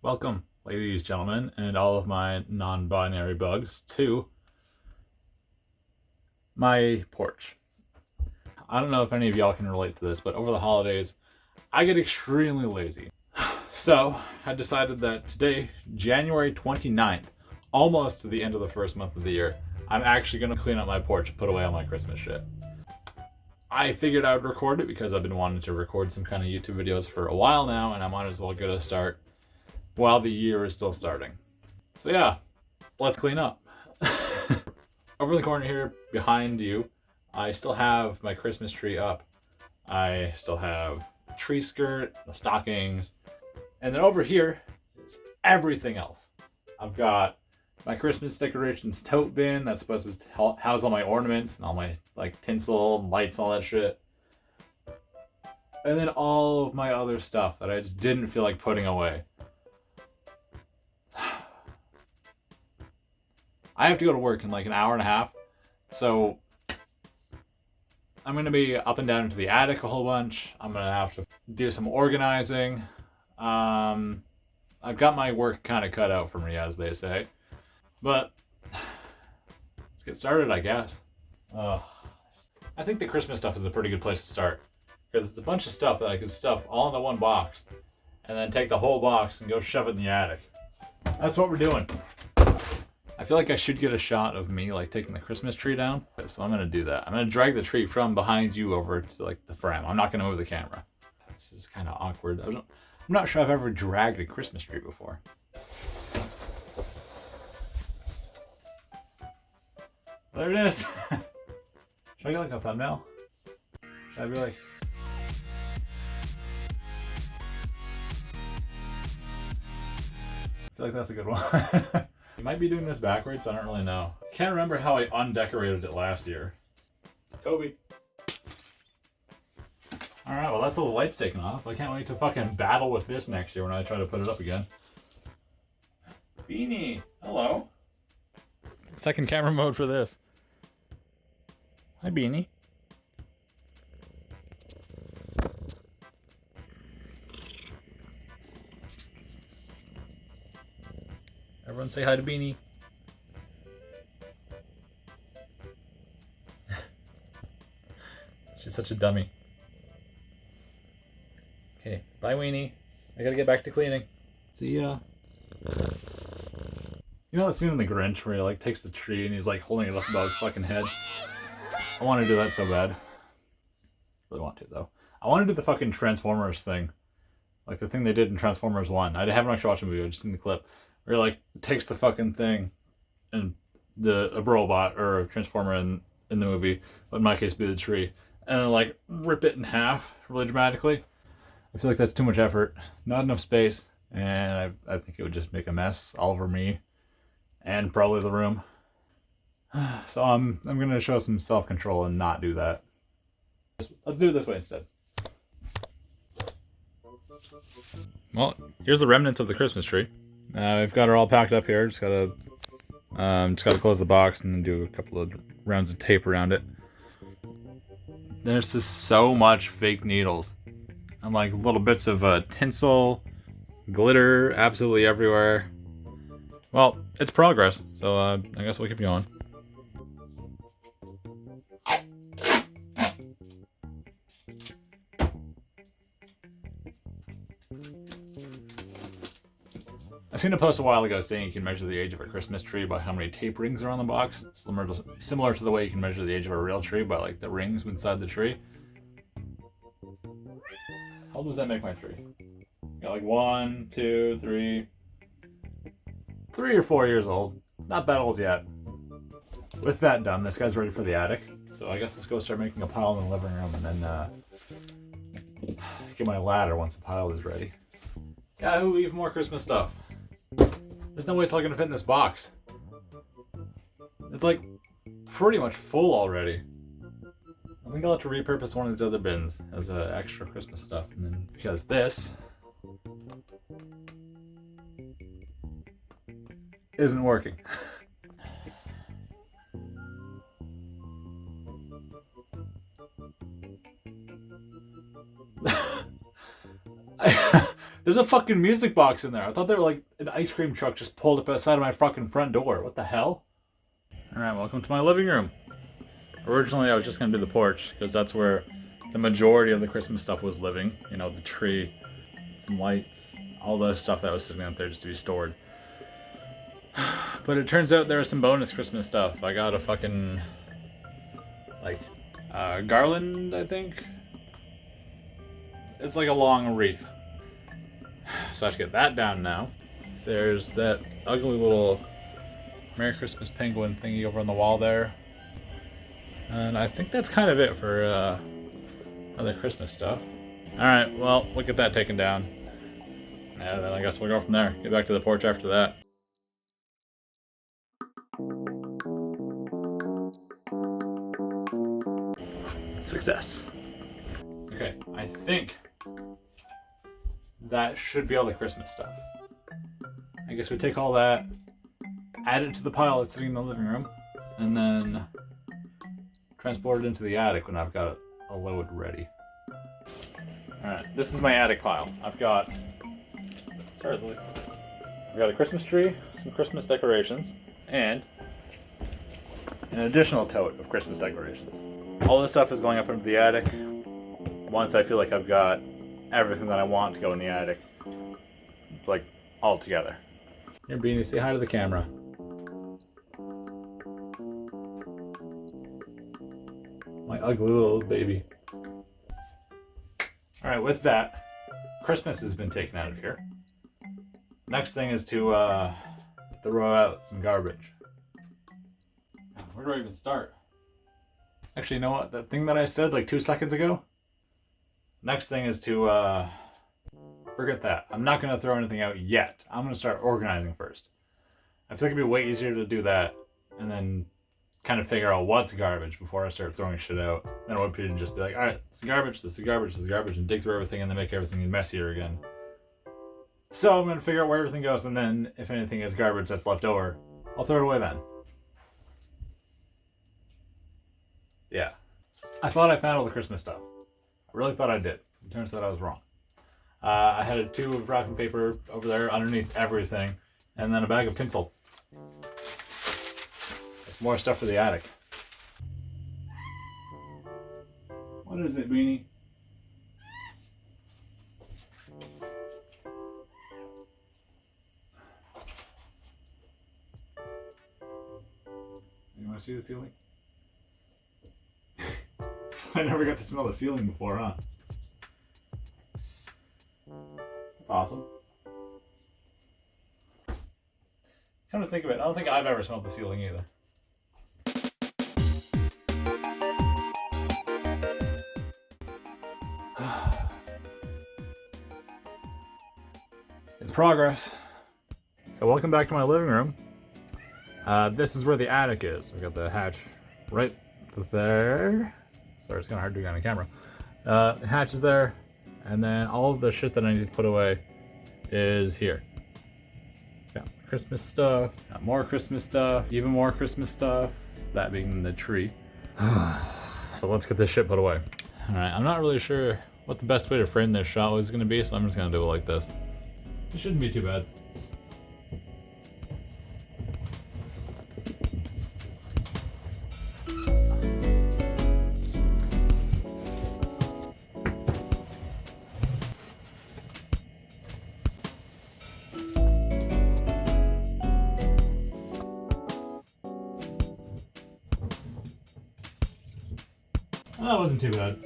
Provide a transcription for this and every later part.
Welcome, ladies, gentlemen, and all of my non-binary bugs to my porch. I don't know if any of y'all can relate to this, but over the holidays, I get extremely lazy. So, I decided that today, January 29th, almost to the end of the first month of the year, I'm actually going to clean up my porch and put away all my Christmas shit. I figured I would record it because I've been wanting to record some kind of YouTube videos for a while now, and I might as well get a start while the year is still starting. So yeah, let's clean up. Over in the corner here behind you, I still have my Christmas tree up. I still have the tree skirt, the stockings, and then over here is everything else. I've got my Christmas decorations tote bin that's supposed to house all my ornaments and all my like tinsel and lights, all that shit. And then all of my other stuff that I just didn't feel like putting away. I have to go to work in like an hour and a half, so I'm going to be up and down into the attic a whole bunch. I'm going to have to do some organizing. I've got my work kind of cut out for me, as they say. But let's get started, I guess. I think the Christmas stuff is a pretty good place to start, because it's a bunch of stuff that I could stuff all into one box and then take the whole box and go shove it in the attic. That's what we're doing. I feel like I should get a shot of me like taking the Christmas tree down, so I'm gonna do that. I'm gonna drag the tree from behind you over to like the frame. I'm not gonna move the camera. This is kind of awkward. I'm not sure I've ever dragged a Christmas tree before. There it is. Should I get like a thumbnail? Should I be like... I feel like that's a good one. You might be doing this backwards, I don't really know. I can't remember how I undecorated it last year. Kobe. Alright, well that's all the lights taken off. I can't wait to fucking battle with this next year when I try to put it up again. Beanie, hello. Second camera mode for this. Hi, Beanie. Everyone say hi to Beanie. She's such a dummy. Okay, bye Weenie. I gotta get back to cleaning. See ya. You know that scene in The Grinch where he like takes the tree and he's like holding it up above his fucking head? I want to do that so bad. Really want to though. I want to do the fucking Transformers thing. Like the thing they did in Transformers 1. I haven't actually watched the movie, I've just seen the clip. Where he like takes the fucking thing and a robot or a transformer in the movie, but in my case be the tree, and then like rip it in half really dramatically. I feel like that's too much effort, not enough space, and I think it would just make a mess all over me and probably the room. So I'm gonna show some self-control and not do that. Let's do it this way instead. Well, here's the remnants of the Christmas tree. We've got her all packed up here. Just gotta close the box and then do a couple of rounds of tape around it. There's just so much fake needles and like little bits of tinsel, glitter, absolutely everywhere. Well, it's progress, so I guess we'll keep going. I seen a post a while ago saying you can measure the age of a Christmas tree by how many tape rings are on the box, similar to the way you can measure the age of a real tree by like the rings inside the tree. How old does that make my tree? Got like 1, 2, 3 or 4 years old. Not that old yet. With that done, this guy's ready for the attic. So I guess let's go start making a pile in the living room and then get my ladder once the pile is ready. Yahoo, even more Christmas stuff. There's no way it's all gonna fit in this box. It's like pretty much full already. I think I'll have to repurpose one of these other bins as extra Christmas stuff, and then because this isn't working. There's a fucking music box in there. I thought they were like an ice cream truck just pulled up outside of my fucking front door. What the hell? Alright, welcome to my living room. Originally I was just gonna do the porch, because that's where the majority of the Christmas stuff was living. You know, the tree, some lights, all the stuff that was sitting out there just to be stored. But it turns out there was some bonus Christmas stuff. I got a fucking, like, garland, I think? It's like a long wreath. So I have to get that down now. There's that ugly little Merry Christmas penguin thingy over on the wall there. And I think that's kind of it for other Christmas stuff. Alright, well, we'll get that taken down. And then I guess we'll go from there. Get back to the porch after that. Success. Okay, I think that should be all the Christmas stuff. I guess we take all that, add it to the pile that's sitting in the living room, and then transport it into the attic when I've got a load ready. Alright, this is my attic pile. I've got a Christmas tree, some Christmas decorations, and an additional tote of Christmas decorations. All this stuff is going up into the attic once I feel like I've got everything that I want to go in the attic, like, all together. Here, Beanie, say hi to the camera. My ugly little baby. Alright, with that, Christmas has been taken out of here. Next thing is to throw out some garbage. Where do I even start? Actually, you know what? That thing that I said like 2 seconds ago? Next thing is to, forget that. I'm not going to throw anything out yet. I'm going to start organizing first. I feel like it'd be way easier to do that and then kind of figure out what's garbage before I start throwing shit out. Then I would just be like, alright, this is garbage, this is garbage, this is garbage, and dig through everything and then make everything messier again. So I'm going to figure out where everything goes, and then if anything is garbage that's left over, I'll throw it away then. Yeah. I thought I found all the Christmas stuff. I really thought I did. It turns out I was wrong. I had a tube of wrapping paper over there underneath everything, and then a bag of tinsel. That's more stuff for the attic. What is it, Beanie? You want to see the ceiling? I never got to smell the ceiling before, huh? That's awesome. Come to think of it, I don't think I've ever smelled the ceiling either. It's progress. So welcome back to my living room. This is where the attic is. I've got the hatch right there. Sorry, it's kind of hard to do on camera. The hatch is there, and then all of the shit that I need to put away is here. Got Christmas stuff, got more Christmas stuff, even more Christmas stuff, that being the tree. So let's get this shit put away. Alright, I'm not really sure what the best way to frame this shot was going to be, so I'm just going to do it like this. It shouldn't be too bad. Well, that wasn't too bad.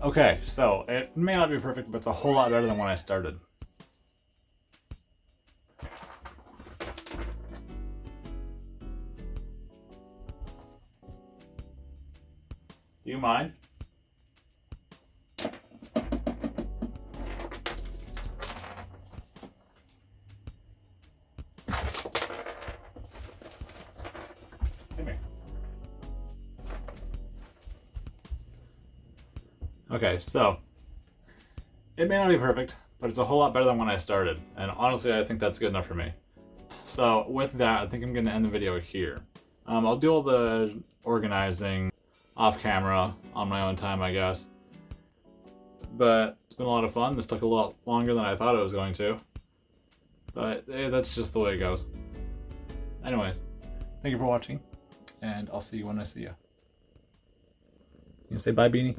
Okay, so it may not be perfect, but it's a whole lot better than when I started. Do you mind? Come here. Okay, so it may not be perfect, but it's a whole lot better than when I started, and honestly I think that's good enough for me. So with that, I think I'm going to end the video here. I'll do all the organizing off camera on my own time, I guess. but it's been a lot of fun. This took a lot longer than I thought it was going to. But hey, that's just the way it goes. Anyways, thank you for watching, and I'll see you when I see you. You gonna say bye, Beanie?